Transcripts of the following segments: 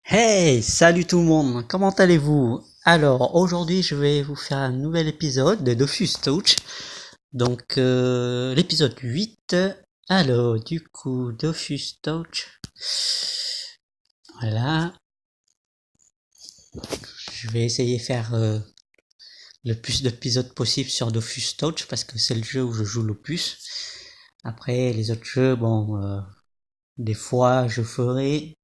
Hey, salut tout le monde, comment allez-vous? Alors, aujourd'hui, je vais vous faire un nouvel épisode de Dofus Touch. Donc, l'épisode 8. Alors, du coup, Dofus Touch. Voilà. Je vais essayer de faire le plus d'épisodes possible sur Dofus Touch parce que c'est le jeu où je joue le plus. Après, les autres jeux, bon, des fois, je ferai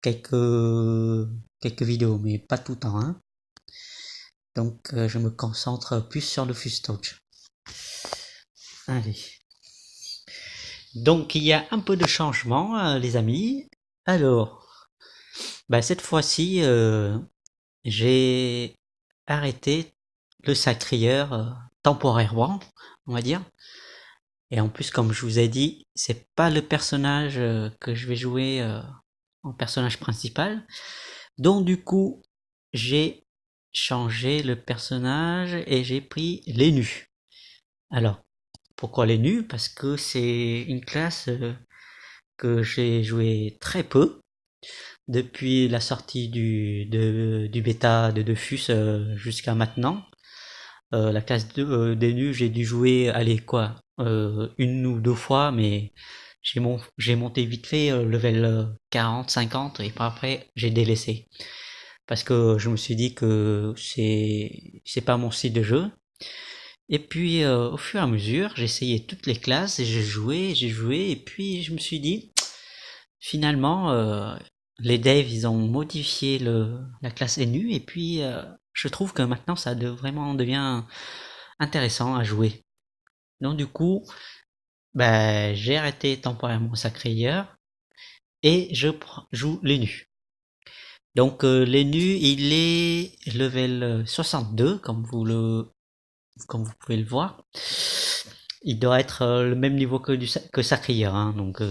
quelques vidéos, mais pas tout le temps, hein. Donc je me concentre plus sur le Touch. Allez. Donc il y a un peu de changement, les amis. Alors, bah, cette fois-ci, j'ai arrêté le sacrieur temporairement, on va dire. Et en plus, comme je vous ai dit, c'est pas le personnage que je vais jouer en personnage principal. Donc du coup, j'ai changé le personnage et j'ai pris les nus. Alors, pourquoi les nus? Parce que c'est une classe que j'ai joué très peu depuis la sortie du bêta de Dofus jusqu'à maintenant. La classe des nus, j'ai dû jouer, allez quoi, une ou deux fois, mais j'ai monté vite fait level 40, 50, et puis après j'ai délaissé. Parce que je me suis dit que c'est pas mon style de jeu. Et puis, au fur et à mesure, j'ai essayé toutes les classes et j'ai joué, et puis je me suis dit, finalement, les devs, ils ont modifié la classe NU, et puis je trouve que maintenant, vraiment devient intéressant à jouer. Donc du coup, bah, j'ai arrêté temporairement Sacré-Cœur, et joue les nus. Donc les nus, il est level 62, comme vous pouvez le voir. Il doit être le même niveau que Sacrier, hein, donc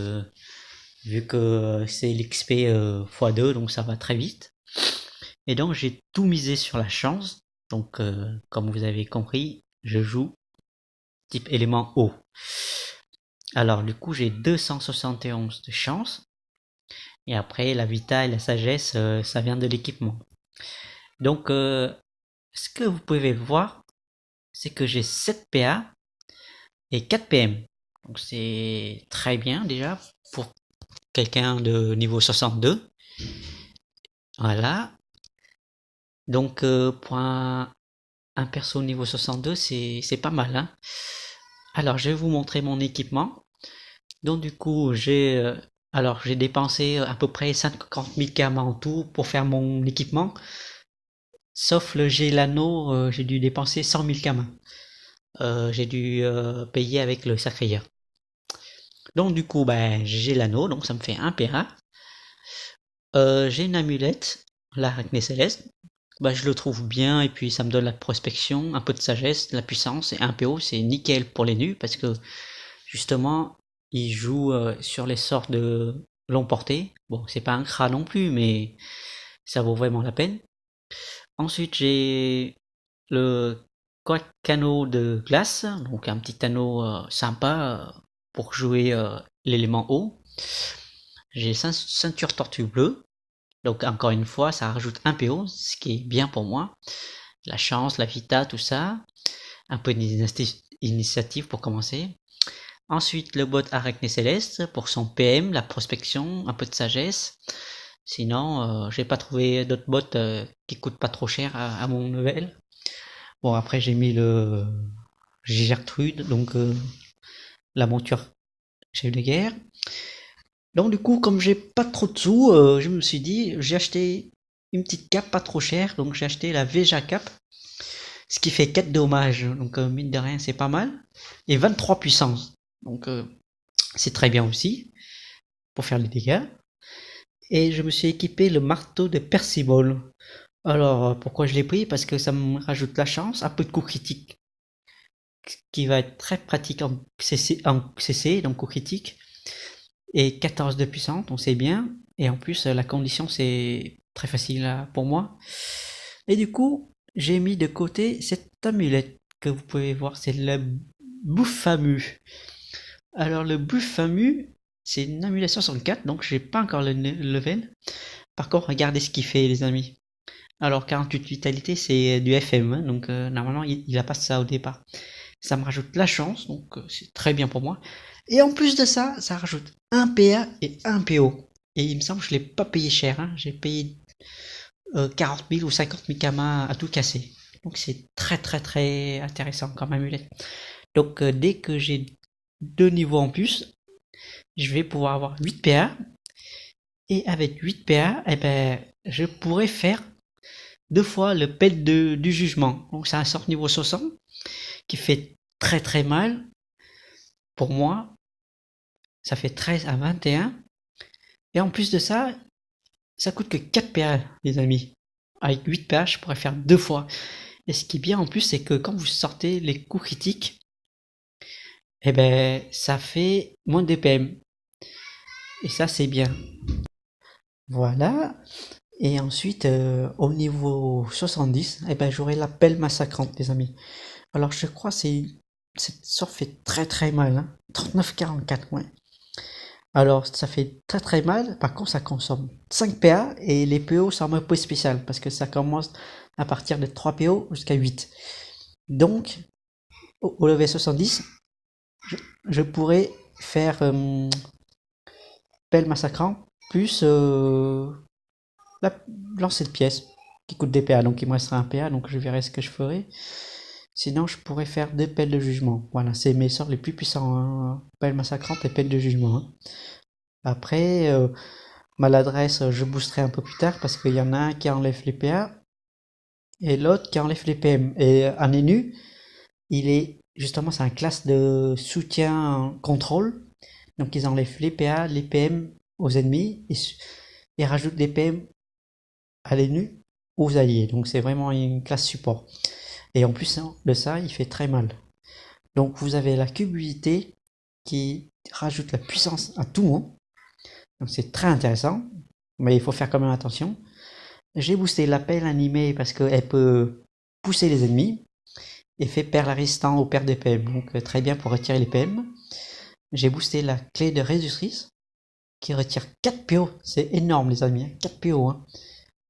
vu que c'est l'XP x2, donc ça va très vite. Et donc j'ai tout misé sur la chance, donc comme vous avez compris, je joue type élément eau. Alors du coup j'ai 271 de chance, et après la vita et la sagesse, ça vient de l'équipement. Donc ce que vous pouvez voir, c'est que j'ai 7 PA et 4 PM. Donc c'est très bien déjà pour quelqu'un de niveau 62. Voilà. Donc pour un perso niveau 62, c'est pas mal, hein. Alors je vais vous montrer mon équipement. Donc du coup j'ai dépensé à peu près 50 000 km en tout pour faire mon équipement. Sauf le G l'anneau, j'ai dû dépenser 100 000 km. J'ai dû payer avec le sacré. Donc du coup, ben, j'ai l'anneau, donc ça me fait un PA. J'ai une amulette, l'arachné céleste. Bah, je le trouve bien, et puis ça me donne la prospection, un peu de sagesse, de la puissance, et un PO, c'est nickel pour les nus, parce que justement, il joue sur les sorts de long portée. Bon, c'est pas un crat non plus, mais ça vaut vraiment la peine. Ensuite, j'ai le canot de glace, donc un petit anneau sympa pour jouer l'élément eau. J'ai ceinture tortue bleue, donc encore une fois, ça rajoute un PO, ce qui est bien pour moi. La chance, la vita, tout ça. Un peu d'initiative pour commencer. Ensuite, le bot Arachné Céleste pour son PM, la prospection, un peu de sagesse. Sinon, j'ai pas trouvé d'autres bots qui coûtent pas trop cher à mon level. Bon, après, j'ai mis le Gertrude, donc la monture chef de guerre. Donc, du coup, comme j'ai pas trop de sous, je me suis dit, j'ai acheté une petite cape pas trop chère, donc j'ai acheté la Veja Cap, ce qui fait 4 dommages, donc mine de rien c'est pas mal, et 23 puissance, donc c'est très bien aussi, pour faire les dégâts. Et je me suis équipé le marteau de Percival. Alors pourquoi je l'ai pris? Parce que ça me rajoute la chance, un peu de coup critique, qui va être très pratique en CC, donc coup critique, et 14 de puissance, donc c'est bien, et en plus la condition c'est très facile pour moi. Et du coup, j'ai mis de côté cette amulette que vous pouvez voir, c'est le Bouffamu. Alors le Bouffamu, c'est une amulette 64, donc j'ai pas encore le level. Par contre, regardez ce qu'il fait, les amis. Alors, 48 vitalité, c'est du FM, hein, donc normalement, il a pas ça au départ. Ça me rajoute la chance, donc c'est très bien pour moi. Et en plus de ça, ça rajoute un PA et un PO. Et il me semble que je l'ai pas payé cher, hein. J'ai payé 40 000 ou 50 000 kamas à tout casser. Donc c'est très très très intéressant comme amulette. Donc dès que j'ai deux niveaux en plus, je vais pouvoir avoir 8 PA. Et avec 8 PA, eh ben, je pourrais faire deux fois le pet du jugement. Donc c'est un sort niveau 60 qui fait très très mal. Pour moi, ça fait 13 à 21. Et en plus de ça, ça coûte que 4 PA, les amis. Avec 8 PA, je pourrais faire deux fois. Et ce qui est bien en plus, c'est que quand vous sortez les coups critiques, eh ben, ça fait moins de DPM. Et ça, c'est bien. Voilà. Et ensuite, au niveau 70, eh ben, j'aurai la pelle massacrante, les amis. Alors, je crois que cette sorte fait très très mal, hein. 39,44, ouais. Alors, ça fait très très mal. Par contre, ça consomme 5 PA et les PO sont un peu spécial parce que ça commence à partir de 3 PO jusqu'à 8. Donc, au level 70, je pourrais faire pelle massacrant plus la lancer de pièces qui coûte des PA. Donc, il me restera un PA, donc je verrai ce que je ferai. Sinon, je pourrais faire deux pelles de jugement. Voilà, c'est mes sorts les plus puissants, hein. Pelle massacrante et pelle de jugement, hein. Après, maladresse, je boosterai un peu plus tard parce qu'il y en a un qui enlève les PA et l'autre qui enlève les PM. Et un ENU, il est justement, c'est un classe de soutien contrôle. Donc ils enlèvent les PA, les PM aux ennemis et rajoutent les PM à l'ENU aux alliés. Donc c'est vraiment une classe support. Et en plus de ça, il fait très mal. Donc vous avez la cubité qui rajoute la puissance à tout moment. Donc c'est très intéressant. Mais il faut faire quand même attention. J'ai boosté l'appel animé parce qu'elle peut pousser les ennemis et fait perdre la résistance aux pertes de PM. Donc très bien pour retirer les PM. J'ai boosté la clé de réductrice qui retire 4 PO. C'est énorme les amis, 4 PO, hein.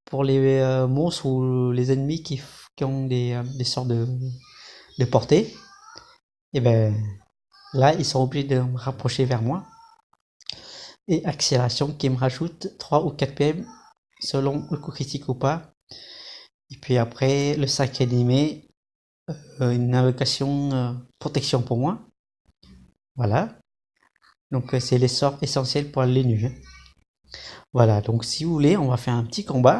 Pour les monstres ou les ennemis qui ont des sorts de portée. Et ben là ils sont obligés de me rapprocher vers moi. Et accélération qui me rajoute 3 ou 4 PM selon le coup critique ou pas. Et puis après le sac animé, une invocation protection pour moi. Voilà. Donc c'est les sorts essentiels pour les nus, hein. Voilà, donc si vous voulez, on va faire un petit combat.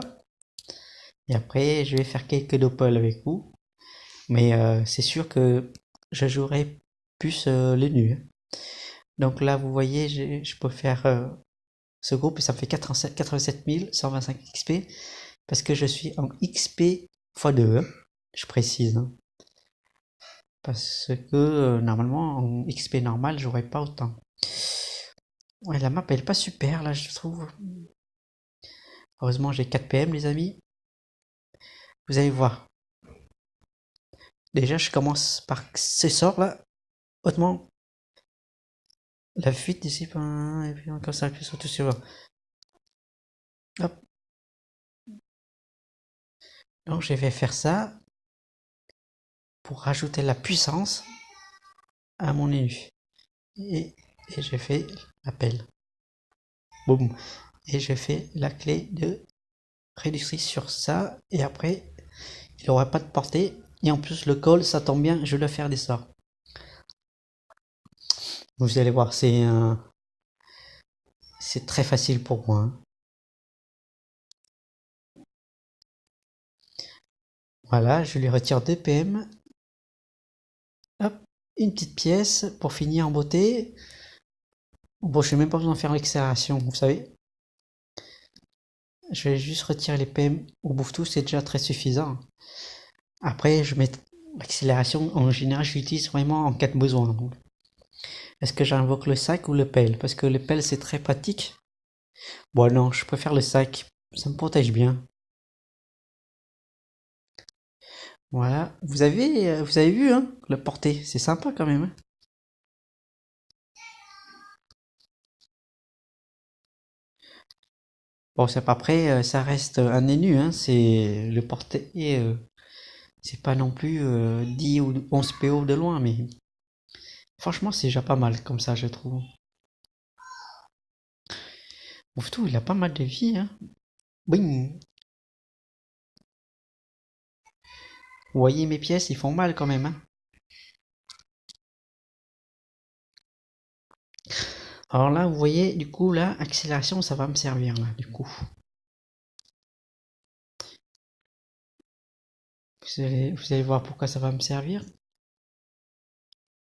Et après, je vais faire quelques doppels avec vous. Mais c'est sûr que je jouerai plus les nus, hein. Donc là, vous voyez, je peux faire ce groupe et ça me fait 87 125 XP. Parce que je suis en XP x2, hein, je précise, hein. Parce que normalement, en XP normal, j'aurais pas autant. Ouais, la map elle est pas super là, je trouve. Heureusement, j'ai 4 PM, les amis. Vous allez voir. Déjà, je commence par ces sorts là. Hautement. La fuite dissipe et puis encore ça, puis surtout sur. Hop. Donc, je vais faire ça pour rajouter la puissance à mon élu. Et je fais l'appel. Boum. Et je fais la clé de réductrice sur ça. Et après, il n'aura pas de portée. Et en plus, le call, ça tombe bien, je vais le faire des sorts. Vous allez voir, c'est très facile pour moi, hein. Voilà, je lui retire 2 PM. Hop, une petite pièce pour finir en beauté. Bon, je n'ai même pas besoin de faire l'accélération, vous savez. Je vais juste retirer les PM au bouffe-tout, c'est déjà très suffisant. Après, je mets l'accélération, en général, je l'utilise vraiment en cas de besoin. Est-ce que j'invoque le sac ou le pelle? Parce que le pelle, c'est très pratique. Bon, non, je préfère le sac. Ça me protège bien. Voilà. Vous avez vu, hein, le porté. C'est sympa quand même, hein. Bon, c'est pas prêt, ça reste un nu, hein, c'est le porté, c'est pas non plus 10 ou 11 PO de loin, mais franchement, c'est déjà pas mal comme ça, je trouve. Ouftou, il a pas mal de vie, hein. Bing. Vous voyez mes pièces, ils font mal quand même, hein. Alors là, vous voyez, du coup, là, accélération, ça va me servir, là, du coup. Vous allez voir pourquoi ça va me servir.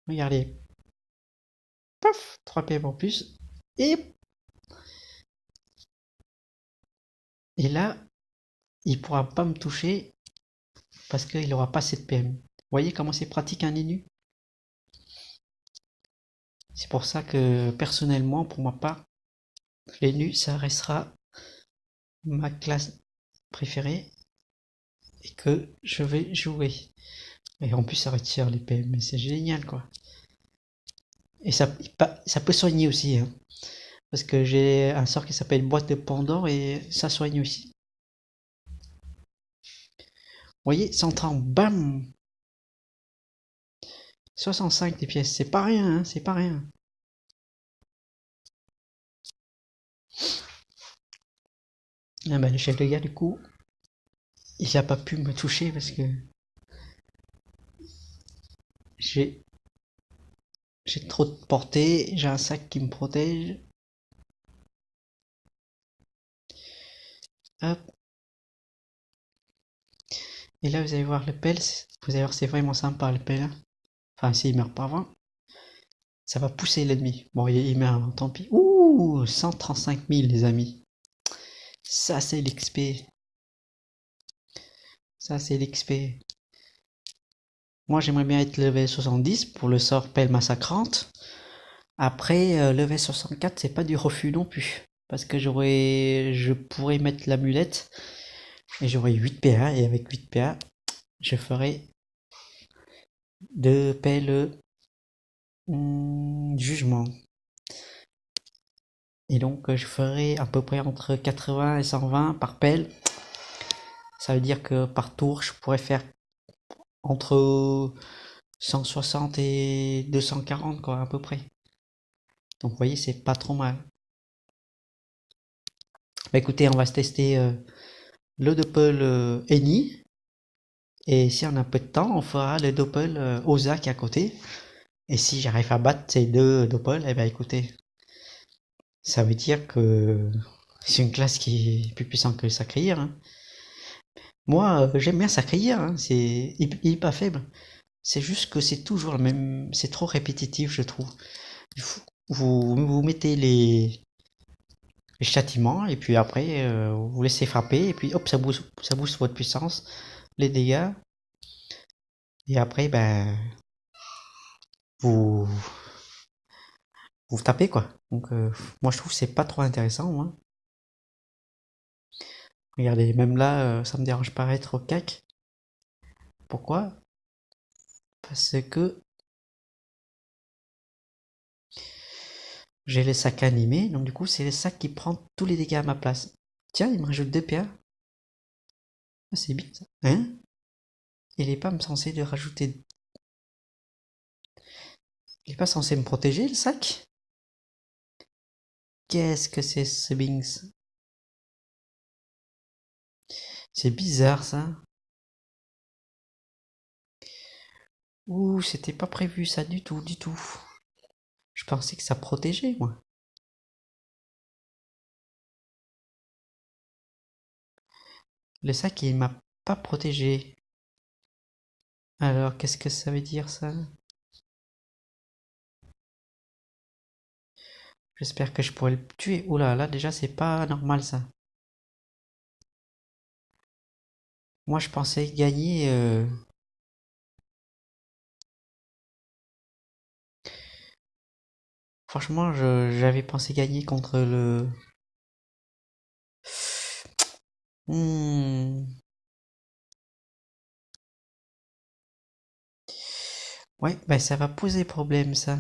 Regardez. Paf, 3 PM en plus. Et, et là, il pourra pas me toucher parce qu'il aura pas cette PM. Vous voyez comment c'est pratique un nu. C'est pour ça que, personnellement, pour ma part, les nus, ça restera ma classe préférée et que je vais jouer. Et en plus, ça retire les PM, mais c'est génial, quoi. Et ça peut soigner aussi, hein. Parce que j'ai un sort qui s'appelle boîte de Pandore et ça soigne aussi. Vous voyez, 130, bam 65 des pièces, c'est pas rien, hein, c'est pas rien. Ah bah, le chef de gare, du coup, il a pas pu me toucher parce que j'ai j'ai trop de portée, j'ai un sac qui me protège. Hop. Et là, vous allez voir le pelle, vous allez voir, c'est vraiment sympa le pelle, hein. Enfin, s'il meurt pas avant, ça va pousser l'ennemi. Bon, il meurt avant, tant pis. Ouh, 135 000, les amis. Ça, c'est l'XP. Ça, c'est l'XP. Moi, j'aimerais bien être level 70 pour le sort pelle massacrante. Après, level 64, c'est pas du refus non plus. Parce que je pourrais mettre l'amulette et j'aurai 8 PA. Et avec 8 PA, je ferai de pelle jugement. Et donc, je ferai à peu près entre 80 et 120 par pelle. Ça veut dire que par tour, je pourrais faire entre 160 et 240, quoi, à peu près. Donc, vous voyez, c'est pas trop mal. Bah écoutez, on va se tester le Doppel Eni. Et si on a un peu de temps, on fera le Doppel Oza qui est à côté. Et si j'arrive à battre ces deux Doppel, eh ben écoutez, ça veut dire que c'est une classe qui est plus puissante que le Sacrir, hein. Moi, j'aime bien Sacrir, hein. Il est pas faible. C'est juste que c'est toujours le même. C'est trop répétitif, je trouve. Vous mettez les châtiments, et puis après, vous laissez frapper, et puis hop, ça booste votre puissance, les dégâts. Et après, ben, vous, vous tapez, quoi. Donc, moi, je trouve que c'est pas trop intéressant, moi. Regardez, même là, ça me dérange pas d'être au cac. Pourquoi? Parce que j'ai les sacs animés, donc du coup, c'est les sacs qui prennent tous les dégâts à ma place. Tiens, il me rajoute 2 PA. Ah, c'est bien ça. Hein? Il est pas censé de rajouter. Il est pas censé me protéger, le sac? Qu'est-ce que c'est ce Bings? C'est bizarre ça. Ouh, c'était pas prévu ça du tout, du tout. Je pensais que ça protégeait, moi. Le sac, il m'a pas protégé. Alors, qu'est-ce que ça veut dire ça? J'espère que je pourrai le tuer. Oula, là déjà, c'est pas normal ça. Moi, je pensais gagner. Franchement, j'avais pensé gagner contre le. Hmm. Ouais, bah ça va poser problème ça.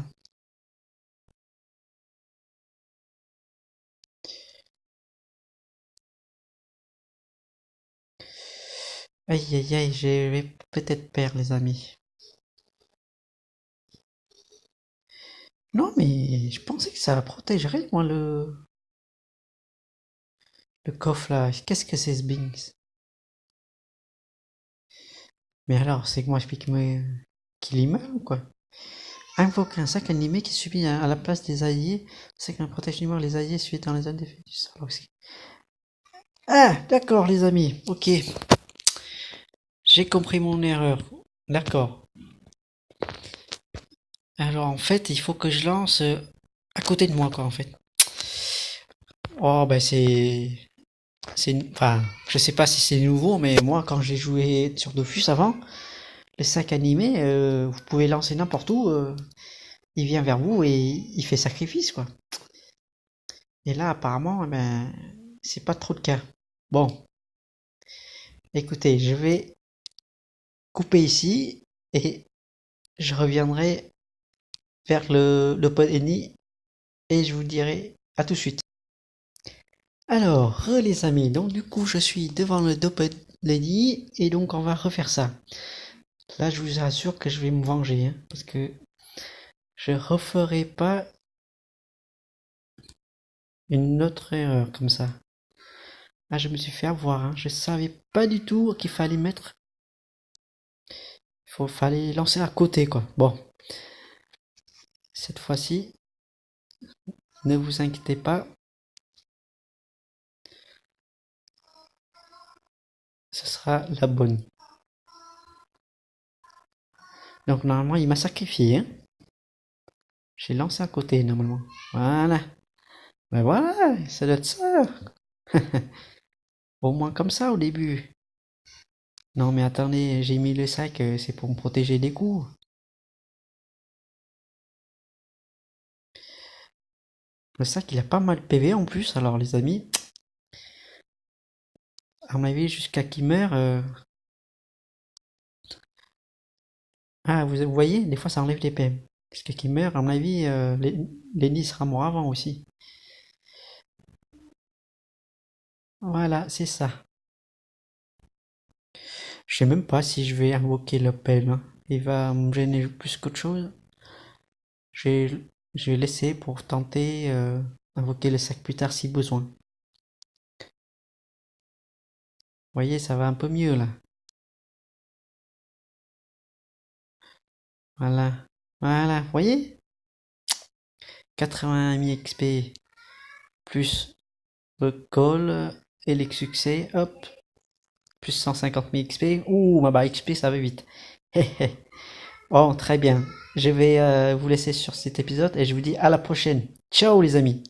Aïe aïe aïe, je vais peut-être perdre les amis. Non mais je pensais que ça protégerait moi le coffre là. Qu'est-ce que c'est ce Binks? Mais alors, c'est que moi je pique qu'il y meurt ou quoi? Invoque un sac animé qui subit à la place des alliés. C'est qu'un protège mémoire les alliés suite dans les zones d'effet du sol aussi. Ah, d'accord les amis, ok. J'ai compris mon erreur. D'accord. Alors en fait, il faut que je lance à côté de moi quoi en fait. Oh ben enfin, je sais pas si c'est nouveau, mais moi quand j'ai joué sur Dofus avant, le sac animé, vous pouvez lancer n'importe où, il vient vers vous et il fait sacrifice quoi. Et là apparemment, eh ben, c'est pas trop le cas. Bon, écoutez, je vais couper ici et je reviendrai vers le pod ennemi et je vous dirai à tout de suite. Alors, les amis, donc du coup je suis devant le Doped Lady et donc on va refaire ça. Là je vous assure que je vais me venger, hein, parce que je referai pas une autre erreur comme ça. Ah je me suis fait avoir, hein. Je savais pas du tout qu'il fallait mettre. Fallait lancer à côté quoi. Bon, cette fois-ci, ne vous inquiétez pas, ce sera la bonne. Donc normalement il m'a sacrifié, hein. J'ai lancé à côté normalement. Voilà. Ben voilà, ça doit être ça. Au moins comme ça au début. Non mais attendez, j'ai mis le sac, c'est pour me protéger des coups. Le sac il a pas mal de PV en plus, alors les amis, à mon avis jusqu'à qu'il meure... Ah vous voyez, des fois ça enlève des PM. Jusqu'à qu'il meure, à mon avis, Lenny sera mort avant aussi. Voilà, c'est ça. Je sais même pas si je vais invoquer le PM, hein. Il va me gêner plus qu'autre chose. Je vais, je vais laisser pour tenter d'invoquer le sac plus tard si besoin. Vous voyez, ça va un peu mieux là. Voilà. Voilà, vous voyez? 80 000 XP plus le call et les succès, hop, plus 150 000 XP. Ouh, ma barre XP, ça va vite. Oh, très bien. Je vais vous laisser sur cet épisode et je vous dis à la prochaine. Ciao les amis.